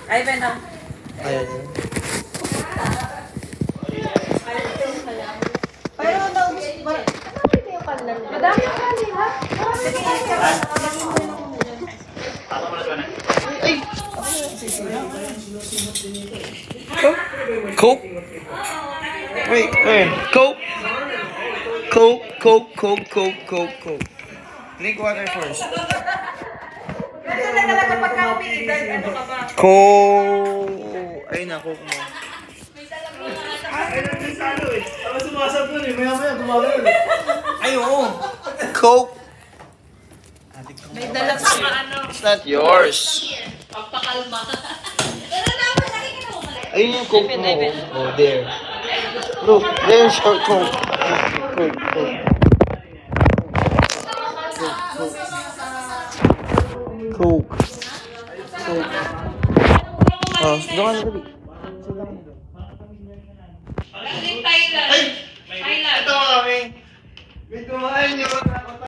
Ay, Venom. Ayan. Pero naubos ba? Ano yung kanan? Madami yung kanin, ha? Ay! Coke? Wait, wait. Coke? Coke. Drink water first. Coke. Ayun na, Coke mo. Ay, oo. Coke. May dala pa ano. It's not yours. Pampakalma. Ayun yung Coke mo. Oh, there. Look, there's your Coke. Coke. Oh, doon ka na. Thailand. Ito kami. May kumain yun.